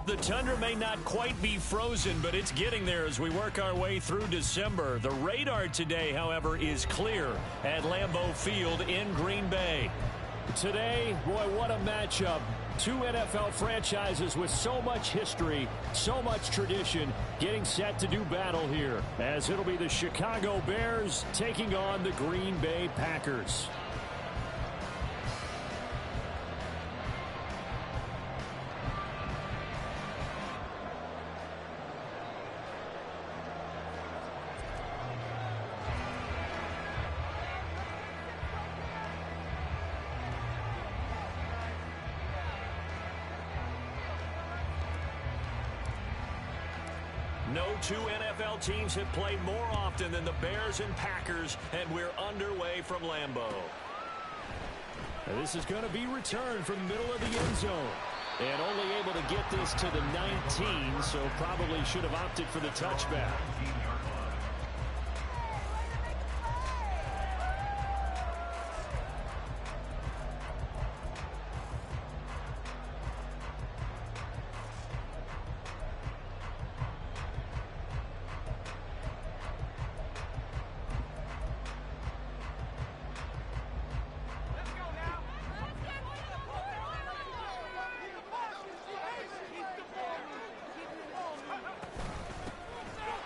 The tundra may not quite be frozen, but it's getting there as we work our way through December. The radar today, however, is clear at Lambeau Field in Green Bay. Today, boy, what a matchup. Two NFL franchises with so much history, so much tradition, getting set to do battle here, as it'll be the Chicago Bears taking on the Green Bay Packers. No two NFL teams have played more often than the Bears and Packers, and we're underway from Lambeau. This is going to be returned from the middle of the end zone. And only able to get this to the 19, so probably should have opted for the touchback.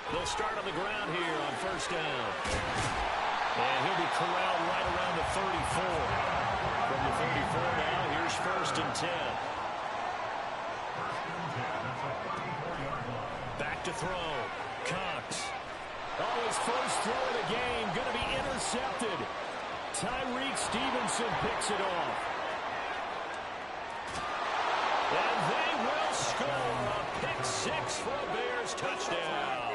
They'll start on the ground here on first down. And he'll be corralled right around the 34. From the 34 now, here's first and 10. Back to throw. Cox. Oh, his first throw of the game going to be intercepted. Tyreek Stevenson picks it off. And they will score a pick six for a Bears touchdown.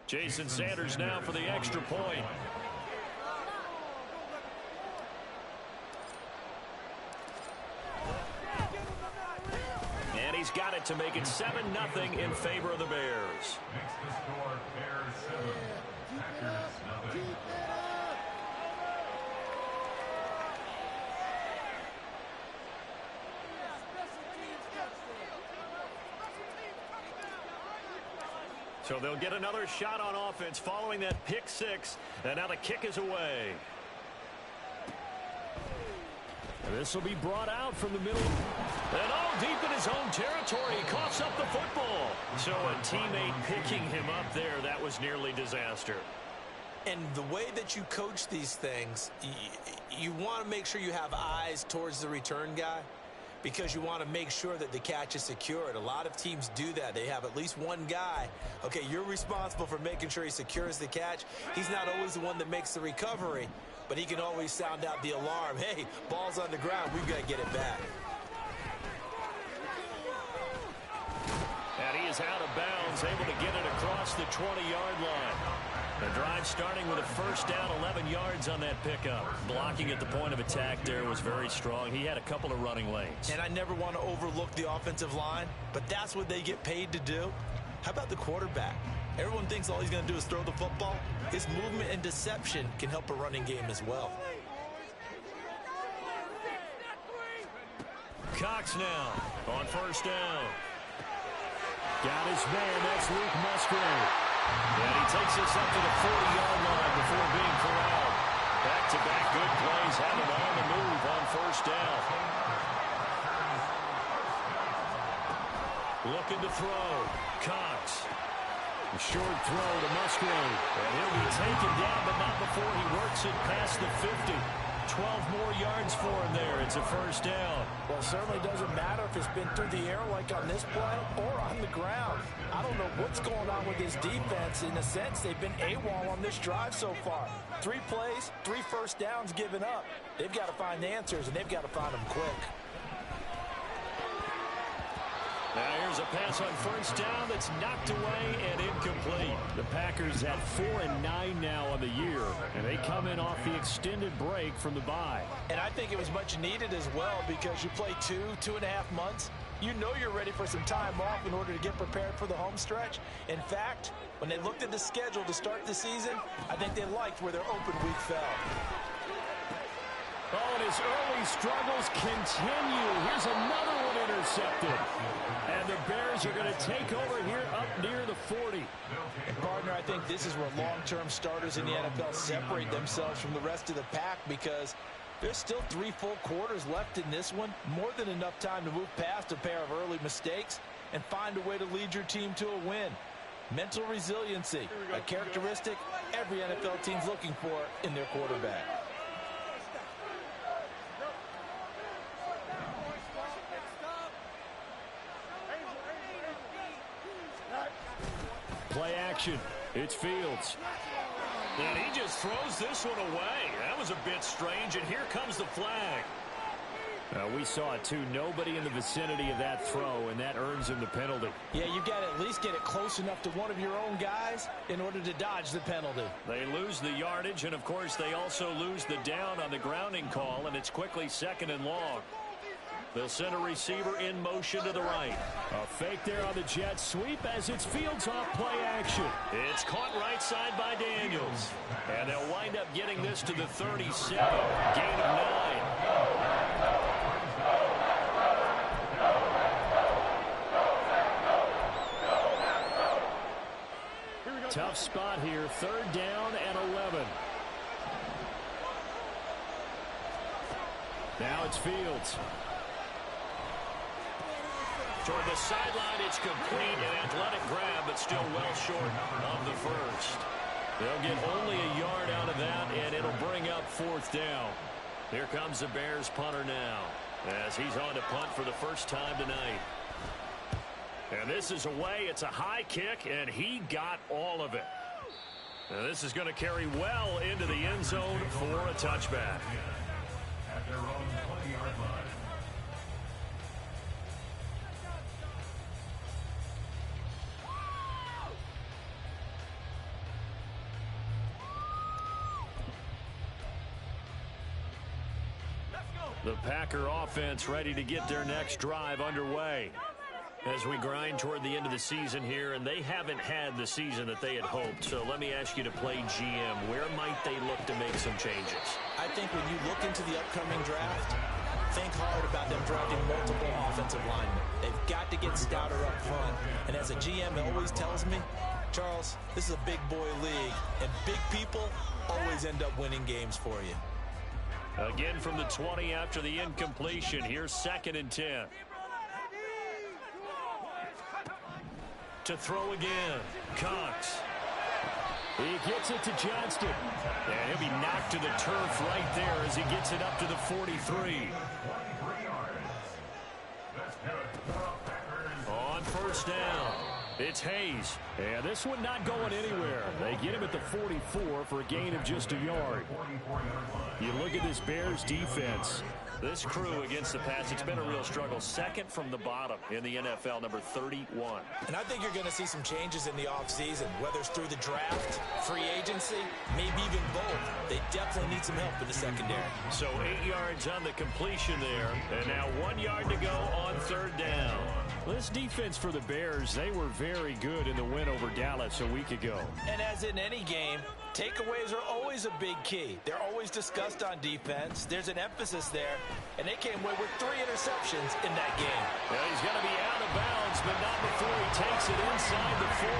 Jason Sanders now for the extra point. And he's got it to make it 7-0 in favor of the Bears. Makes the score Bears 7, Packers 0. So they'll get another shot on offense following that pick six. And now the kick is away. And this will be brought out from the middle. And all deep in his own territory. He coughs up the football. So a teammate picking him up there, that was nearly disaster. And the way that you coach these things, you want to make sure you have eyes towards the return guy, because you want to make sure that the catch is secured. A lot of teams do that. They have at least one guy. Okay, you're responsible for making sure he secures the catch. He's not always the one that makes the recovery, but he can always sound out the alarm. Hey, ball's on the ground. We've got to get it back. And he is out of bounds, able to get it across the 20-yard line. The drive starting with a first down, 11 yards on that pickup. Blocking at the point of attack there was very strong. He had a couple of running lanes. And I never want to overlook the offensive line, but that's what they get paid to do. How about the quarterback? Everyone thinks all he's going to do is throw the football. His movement and deception can help a running game as well. Cox now on first down. Got his man, that's Luke Musgrave. And he takes us up to the 40-yard line before being corralled. Back-to-back good plays, have him on the move on first down. Looking to throw. Cox. A short throw to Musgrave. And he'll be taken down, but not before he works it past the 50. 12 more yards for him there. It's a first down. Well, it certainly doesn't matter if it's been through the air like on this play or on the ground. I don't know what's going on with this defense. In a sense, they've been AWOL on this drive so far. 3 plays, 3 first downs given up. They've got to find answers, and they've got to find them quick. Now here's a pass on first down that's knocked away and incomplete. The Packers at 4-9 now on the year, and they come in off the extended break from the bye. And I think it was much needed as well because you play 2.5 months. You know you're ready for some time off in order to get prepared for the home stretch. In fact, when they looked at the schedule to start the season, I think they liked where their open week fell. Oh, and his early struggles continue. Here's another one intercepted. And the Bears are going to take over here up near the 40. And, partner, I think this is where long-term starters in the NFL separate themselves from the rest of the pack because there's still 3 full quarters left in this one. More than enough time to move past a pair of early mistakes and find a way to lead your team to a win. Mental resiliency, a characteristic every NFL team's looking for in their quarterback. Play action. It's Fields. And he just throws this one away. That was a bit strange, and here comes the flag. We saw it, too. Nobody in the vicinity of that throw, and that earns him the penalty. Yeah, you've got to at least get it close enough to one of your own guys in order to dodge the penalty. They lose the yardage, and, of course, they also lose the down on the grounding call, and it's quickly 2nd and long. They'll send a receiver in motion to the right. A fake there on the jet sweep as it's Fields off play action. It's caught right side by Daniels. And they'll wind up getting this to the 37. Gain of 9. Tough spot here. 3rd down and 11. Now it's Fields. Toward the sideline, it's complete. An athletic grab, but still well short of the first. They'll get only a yard out of that, and it'll bring up 4th down. Here comes the Bears punter now, as he's on to punt for the first time tonight. And this is away. It's a high kick, and he got all of it. Now this is going to carry well into the end zone for a touchback. At their own 20-yard line. The Packer offense ready to get their next drive underway as we grind toward the end of the season here, and they haven't had the season that they had hoped. So let me ask you to play GM. Where might they look to make some changes? I think when you look into the upcoming draft, think hard about them drafting multiple offensive linemen. They've got to get stouter up front. And as a GM always tells me, Charles, this is a big boy league, and big people always end up winning games for you. Again from the 20 after the incompletion. Here's 2nd and 10. To throw again. Cox. He gets it to Johnston. And he'll be knocked to the turf right there as he gets it up to the 43. On 1st down, it's Hayes. And this one not going anywhere. They get him at the 44 for a gain of just a yard. You look at this Bears defense. This crew against the pass, it's been a real struggle. 2nd from the bottom in the NFL, number 31. And I think you're going to see some changes in the offseason, whether it's through the draft, free agency, maybe even both. They definitely need some help in the secondary. So 8 yards on the completion there, and now 1 yard to go on 3rd down. This defense for the Bears, they were very good in the win over Dallas a week ago. And as in any game, takeaways are always a big key. They're always discussed on defense. There's an emphasis there, and they came away with 3 interceptions in that game. Well, he's going to be out of bounds, but not before he takes it inside the 40.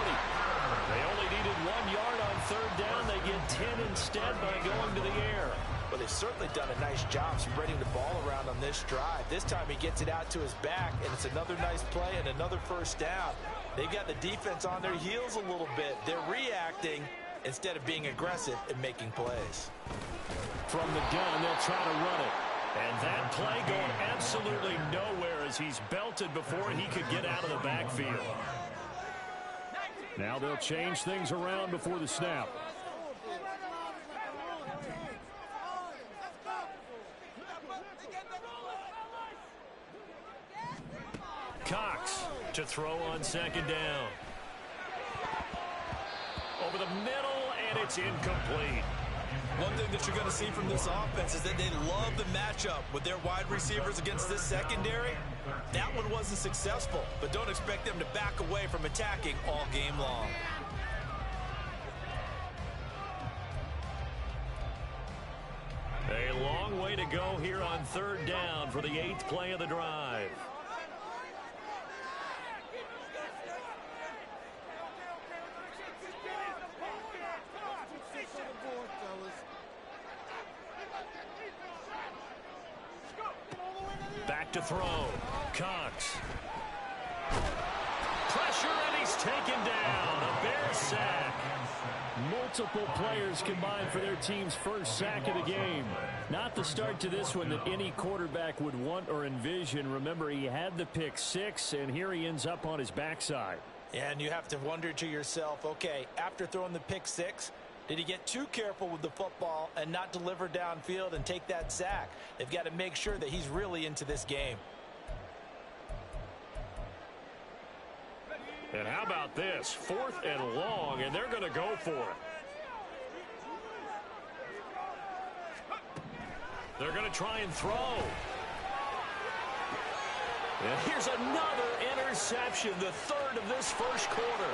They only needed 1 yard on 3rd down. They get 10 instead by going to the air. Well, they've certainly done a nice job spreading the ball around on this drive. This time he gets it out to his back, and it's another nice play and another 1st down. They've got the defense on their heels a little bit. They're reacting instead of being aggressive and making plays. From the gun, they'll try to run it. And that play going absolutely nowhere as he's belted before he could get out of the backfield. Now they'll change things around before the snap. Cox to throw on second down. Over the middle, and it's incomplete. One thing that you're going to see from this offense is that they love the matchup with their wide receivers against this secondary. That one wasn't successful, but don't expect them to back away from attacking all game long. A long way to go here on third down for the 8th play of the drive. Back to throw. Cox. Pressure, and he's taken down. A Bears sack. Multiple players combined for their team's first sack of the game. Not the start to this one that any quarterback would want or envision. Remember, he had the pick 6, and here he ends up on his backside. And you have to wonder to yourself, okay, after throwing the pick 6, did he get too careful with the football and not deliver downfield and take that sack? They've got to make sure that he's really into this game. And how about this? 4th and long, and they're going to go for it. They're going to try and throw. And here's another interception, the 3rd of this first quarter.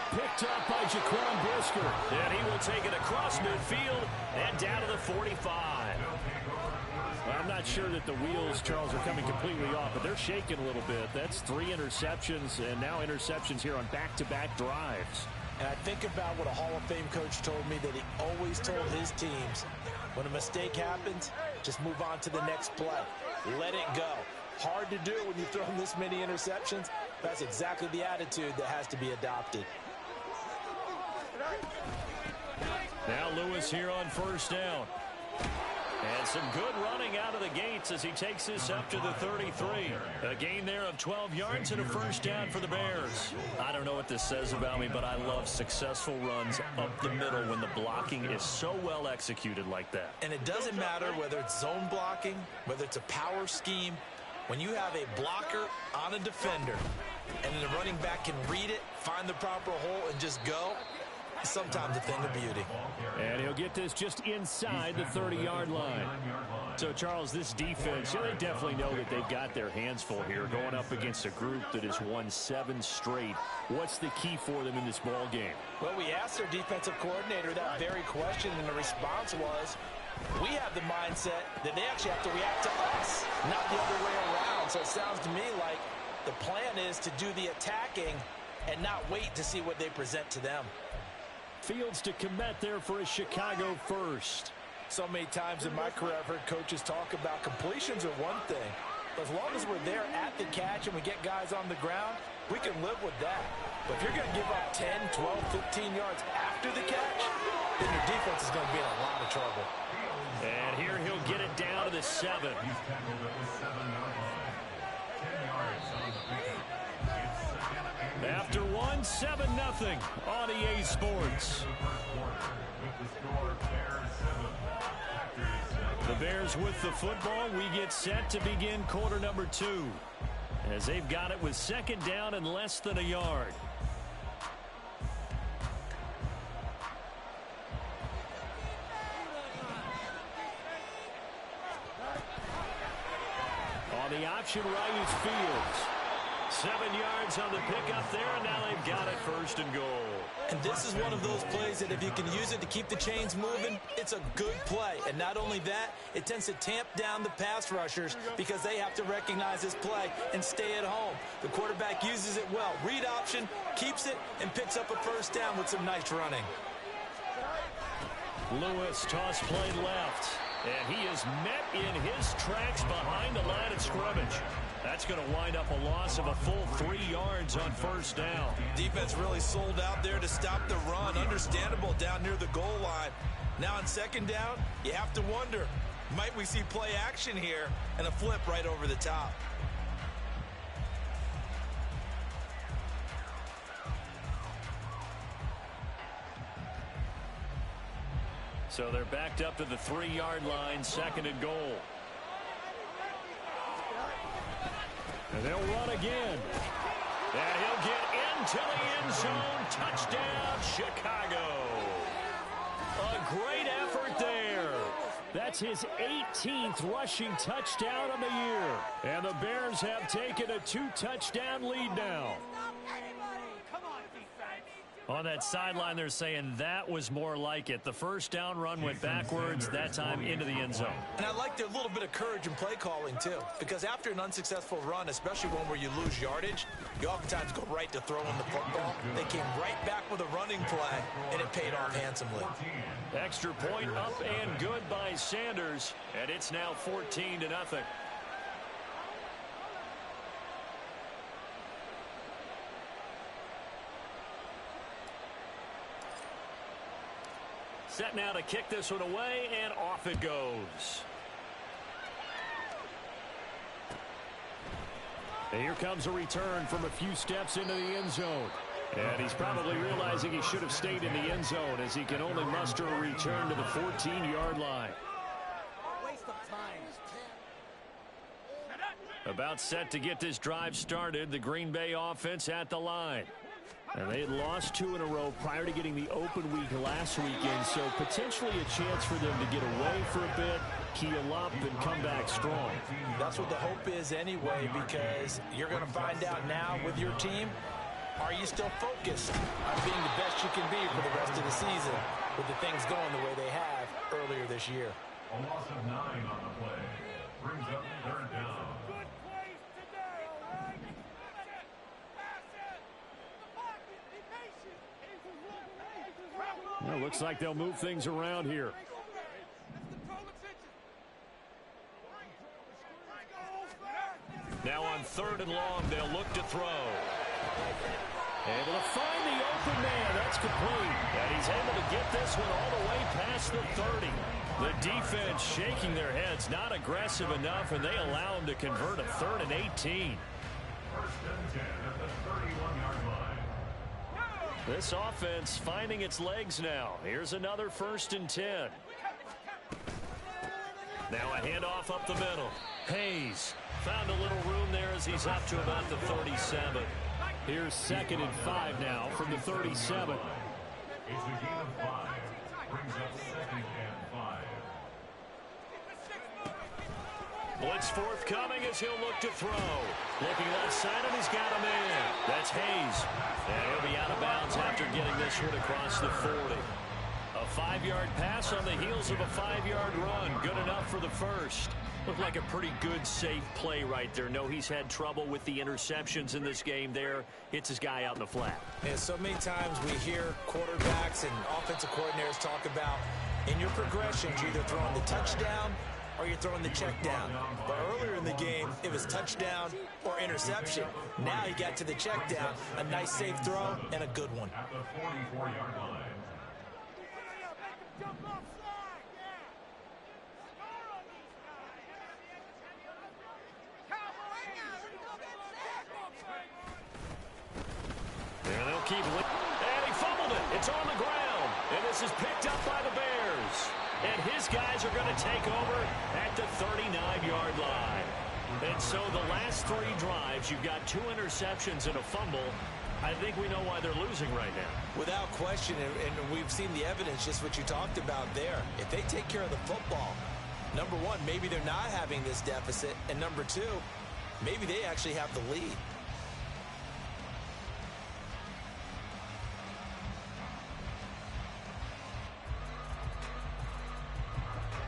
Picked up by Jaquan Brisker. And he will take it across midfield and down to the 45. I'm not sure that the wheels, Charles, are coming completely off, but they're shaking a little bit. That's 3 interceptions, and now interceptions here on back-to-back drives. And I think about what a Hall of Fame coach told me, that he always told his teams, when a mistake happens, just move on to the next play. Let it go. Hard to do when you throw this many interceptions. That's exactly the attitude that has to be adopted. Now Lewis here on first down. And some good running out of the gates as he takes this up to the 33. A gain there of 12 yards and a first down for the Bears. I don't know what this says about me, but I love successful runs up the middle when the blocking is so well executed like that. And it doesn't matter whether it's zone blocking, whether it's a power scheme. When you have a blocker on a defender and then the running back can read it, find the proper hole, and just go, sometimes a thing of beauty. And he'll get this just inside the 30-yard line. So, Charles, this defense, they definitely know that they've got their hands full here going up against a group that has won 7 straight. What's the key for them in this ball game? Well, we asked their defensive coordinator that very question, and the response was, we have the mindset that they actually have to react to us, not the other way around. So it sounds to me like the plan is to do the attacking and not wait to see what they present to them. Fields to commit there for a Chicago first. So many times in my career I've heard coaches talk about completions are one thing. But as long as we're there at the catch and we get guys on the ground, we can live with that. But if you're going to give up 10, 12, 15 yards after the catch, then your defense is going to be in a lot of trouble. And here he'll get it down to the 7. After 1, 7-0 on EA Sports. The Bears with the football. We get set to begin quarter number 2 as they've got it with second down and less than a yard. On the option right is Fields. 7 yards on the pickup there, and now they've got it first and goal. And this is one of those plays that if you can use it to keep the chains moving, it's a good play. And not only that, it tends to tamp down the pass rushers because they have to recognize this play and stay at home. The quarterback uses it well. Read option, keeps it, and picks up a first down with some nice running. Lewis toss play left, and he is met in his tracks behind the line of scrimmage. That's going to wind up a loss of a full 3 yards on first down. Defense really sold out there to stop the run. Understandable down near the goal line. Now on second down, you have to wonder, might we see play action here and a flip right over the top? So they're backed up to the 3-yard line, second and goal. And they'll run again. And he'll get into the end zone. Touchdown, Chicago. A great effort there. That's his 18th rushing touchdown of the year. And the Bears have taken a 2-touchdown lead now. On that sideline, they're saying that was more like it. The first down run went backwards, that time into the end zone. And I like their little bit of courage in play calling, too. Because after an unsuccessful run, especially one where you lose yardage, you oftentimes go right to throwing the football. They came right back with a running play, and it paid off handsomely. Extra point up and good by Sanders, and it's now 14-0. Set now to kick this one away, and off it goes. And here comes a return from a few steps into the end zone. And he's probably realizing he should have stayed in the end zone as he can only muster a return to the 14-yard line. About set to get this drive started, the Green Bay offense at the line. And they had lost 2 in a row prior to getting the open week last weekend, so potentially a chance for them to get away for a bit, keel up, and come back strong. That's what the hope is anyway, because you're going to find out now with your team, are you still focused on being the best you can be for the rest of the season with the things going the way they have earlier this year? A loss of 9 on the play. Brings up 3rd down. Well, looks like they'll move things around here. Now on 3rd and long, they'll look to throw. Able to find the open man. That's complete. And he's able to get this one all the way past the 30. The defense shaking their heads, not aggressive enough, and they allow him to convert a 3rd and 18. 1st and 10 at the 31-yard line. This offense finding its legs now. Here's another 1st and 10. Now a handoff up the middle. Hayes found a little room there as he's up to about the 37. Here's 2nd and 5 now from the 37. It's a gain of 5. Brings up 2nd and 5. Blitz forthcoming as he'll look to throw. Looking left side, and he's got him in. That's Hayes. And he'll be out of bounds after getting this one across the 40. A 5-yard pass on the heels of a 5-yard run. Good enough for the first. Looked like a pretty good, safe play right there. No, he's had trouble with the interceptions in this game there. Hits his guy out in the flat. And so many times we hear quarterbacks and offensive coordinators talk about in your progressions, you're either throwing the touchdown or you're throwing the check down. But earlier in the game, it was touchdown or interception. Now he got to the check down, a nice safe throw, and a good one. At the 44-yard line. There they'll keep it. And he fumbled it. It's on the ground. And this is picked up by the Bears. And his guys are going to take over at the 39-yard line. And so the last 3 drives, you've got 2 interceptions and a fumble. I think we know why they're losing right now. Without question, and we've seen the evidence, just what you talked about there. If they take care of the football, number one, maybe they're not having this deficit. And number 2, maybe they actually have the lead.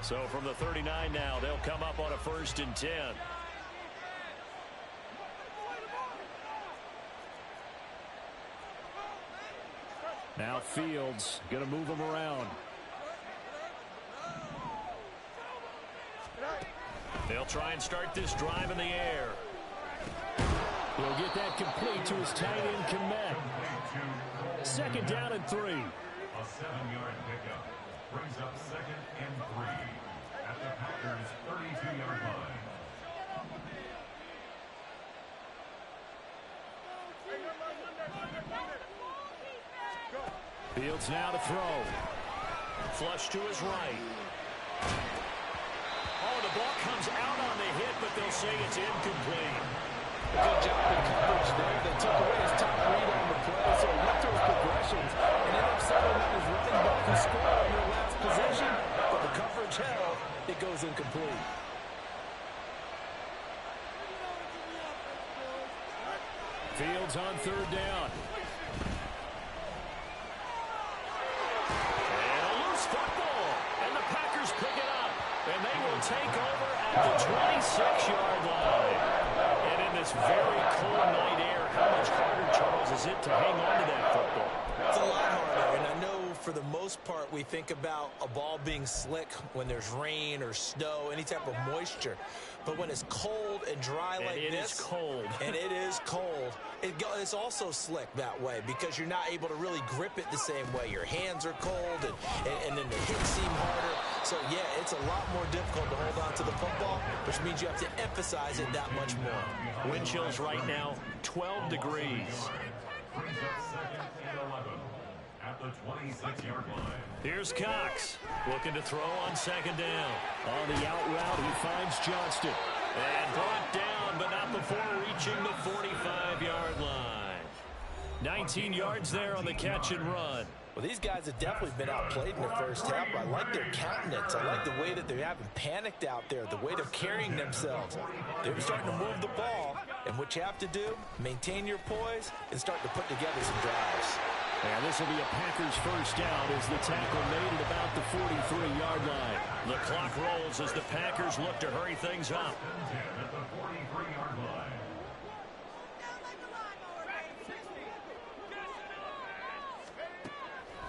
So from the 39 now, they'll come up on a 1st and 10. Now Fields going to move them around. They'll try and start this drive in the air. He'll get that complete to his tight end, Kmet. 2nd down and 3. A 7-yard pickup. Brings up 2nd and 3 at the Packers' 32-yard line. Fields now to throw. Flush to his right. Oh, the ball comes out on the hit, but they'll say it's incomplete. Good job in coverage there. They took away his top read on the play, so he went through his progressions and ended up settling on his running back who scored on their last possession. But the coverage held. It goes incomplete. Fields on third down. And a loose football. And the Packers pick it up. And they will take over at the 26-yard line. And in this very cold night air, how much harder, Charles, is it to hang on to that football? It's a lot harder, and I know for the most part we think about a ball being slick when there's rain or snow, any type of moisture. But when it's cold and dry like this, it is cold. And it is cold, it's also slick that way because you're not able to really grip it the same way. Your hands are cold, and then the hits seem harder. So, yeah, it's a lot more difficult to hold on to the football, which means you have to emphasize it that much more. Wind chills right now, 12 degrees. Brings up second and 11 at the 26-yard line. Here's Cox, looking to throw on second down. On the out route, he finds Johnston. And brought down, but not before reaching the 45-yard line. 19 yards there on the catch and run. Well, these guys have definitely been outplayed in the first half. I like their countenance. I like the way that they haven't panicked out there, the way they're carrying themselves. They're starting to move the ball, and what you have to do, maintain your poise and start to put together some drives. And this will be a Packers first down as the tackle made at about the 43-yard line. The clock rolls as the Packers look to hurry things up. At the 43-yard line.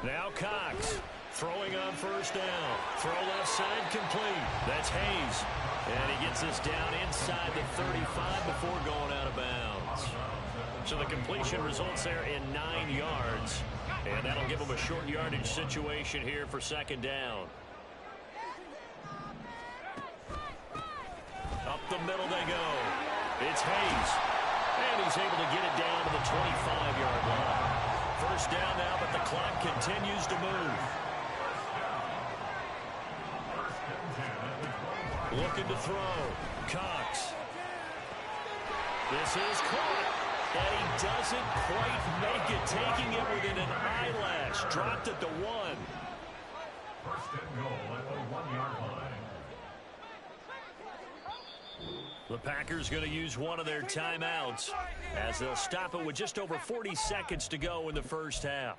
Now Cox throwing on first down. Throw left side complete. That's Hayes. And he gets this down inside the 35 before going out of bounds. So the completion results there in 9 yards. And that'll give him a short yardage situation here for second down. Up the middle they go. It's Hayes. And he's able to get it down to the 25-yard line. First down now, but the clock continues to move. Looking to throw. Cox. This is caught. And he doesn't quite make it, taking it within an eyelash. Dropped at the 1. First and goal at the 1-yard line. The Packers going to use one of their timeouts as they'll stop it with just over 40 seconds to go in the first half.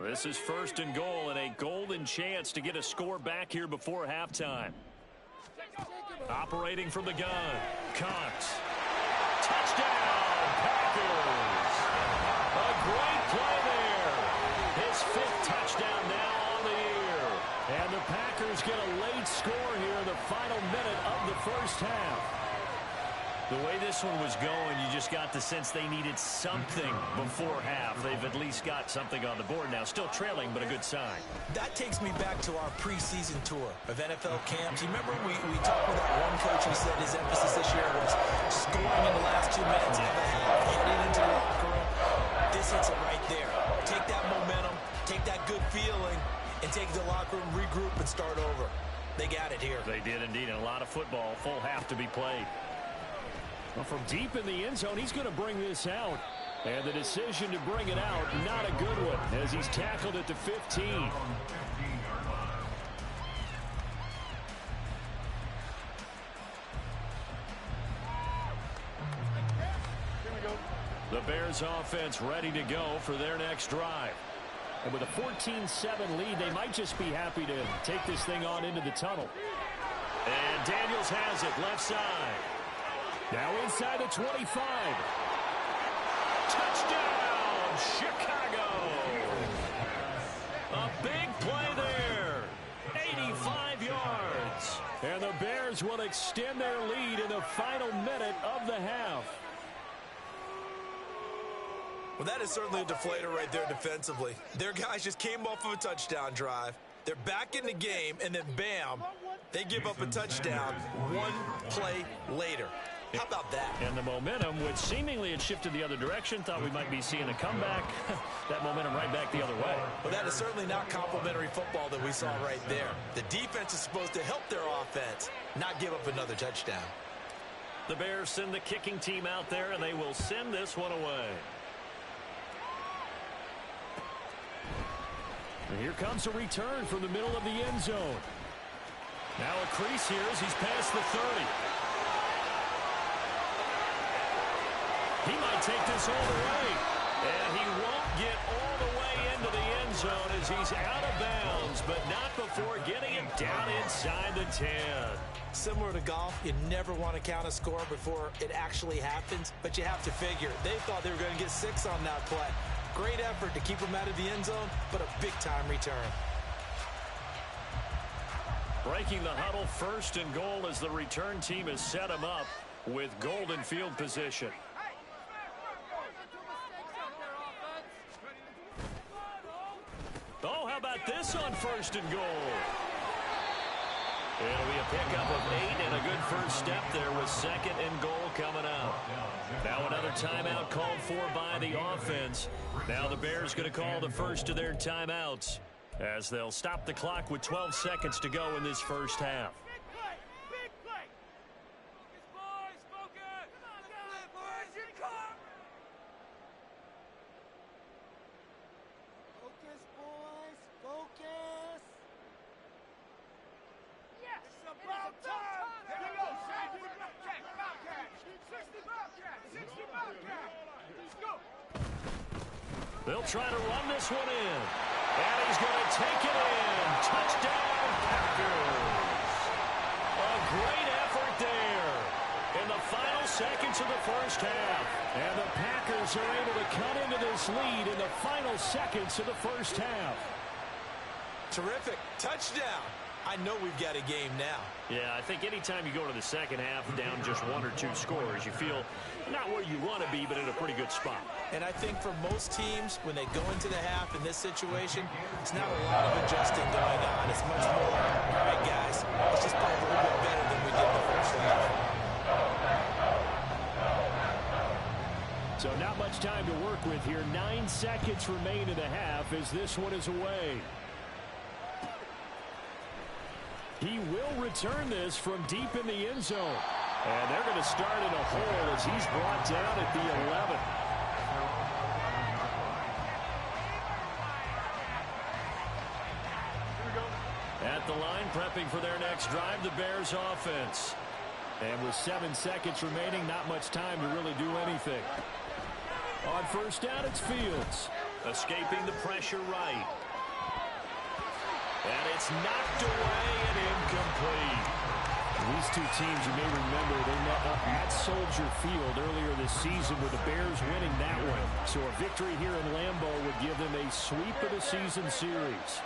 This is first and goal and a golden chance to get a score back here before halftime. Operating from the gun, Cox. Touchdown, Packers! A great play there. His 5th touchdown now on the year. And the Packers get a late score here in the final minute of the first half. The way this one was going, you just got the sense they needed something before half. They've at least got something on the board now. Still trailing, but a good sign. That takes me back to our preseason tour of NFL camps. You remember we talked with that one coach who said his emphasis this year was scoring in the last 2 minutes of the half, heading into the locker room. This hits it right there. Take that momentum, take that good feeling, and take the locker room, regroup, and start over. They got it here. They did indeed, and a lot of football. Full half to be played. Well, from deep in the end zone, he's going to bring this out. And the decision to bring it out, not a good one, as he's tackled at the 15. The Bears offense ready to go for their next drive. And with a 14-7 lead, they might just be happy to take this thing on into the tunnel. And Daniels has it, left side. Now inside the 25. Touchdown, Chicago. A big play there. 85 yards. And the Bears will extend their lead in the final minute of the half. Well, that is certainly a deflator right there defensively. Their guys just came off of a touchdown drive. They're back in the game, and then bam, they give up a touchdown 1 play later. How about that? And the momentum, which seemingly had shifted the other direction, thought we might be seeing a comeback. That momentum right back the other way. Well, that is certainly not complimentary football that we saw right there. The defense is supposed to help their offense, not give up another touchdown. The Bears send the kicking team out there, and they will send this one away. And here comes a return from the middle of the end zone. Now a crease here as he's past the 30. He might take this all the way. And he won't get all the way into the end zone as he's out of bounds, but not before getting it down inside the 10. Similar to golf, you never want to count a score before it actually happens, but you have to figure they thought they were going to get 6 on that play. Great effort to keep them out of the end zone, but a big-time return. Breaking the huddle, 1st and goal as the return team has set him up with golden field position. Oh, how about this on 1st and goal? It'll be a pickup of 8 and a good first step there with 2nd and goal coming up. Now another timeout called for by the offense. Now the Bears going to call the first of their timeouts as they'll stop the clock with 12 seconds to go in this first half. They'll try to run this one in. And he's going to take it in. Touchdown, Packers. A great effort there in the final seconds of the first half. And the Packers are able to cut into this lead in the final seconds of the first half. Terrific. Touchdown. I know we've got a game now. Yeah, I think anytime you go to the second half down just 1 or 2 scores, you feel not where you want to be, but in a pretty good spot. And I think for most teams, when they go into the half in this situation, it's not a lot of adjusting going on. It's much more, all right, guys, let's just play a little bit better than we did in the first half. So not much time to work with here. 9 seconds remain in the half as this one is away. He will return this from deep in the end zone. And they're going to start in a hole as he's brought down at the 11. At the line, prepping for their next drive, the Bears offense. And with 7 seconds remaining, not much time to really do anything. On first down, it's Fields. Escaping the pressure right. And it's knocked away and incomplete. These two teams, you may remember, they met up at Soldier Field earlier this season with the Bears winning that one. So a victory here in Lambeau would give them a sweep of the season series.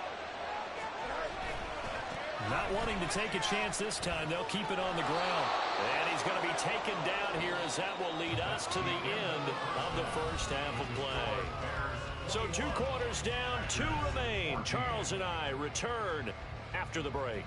Not wanting to take a chance this time, they'll keep it on the ground. And he's going to be taken down here as that will lead us to the end of the first half of play. So 2 quarters down, 2 remain. Charles and I return after the break.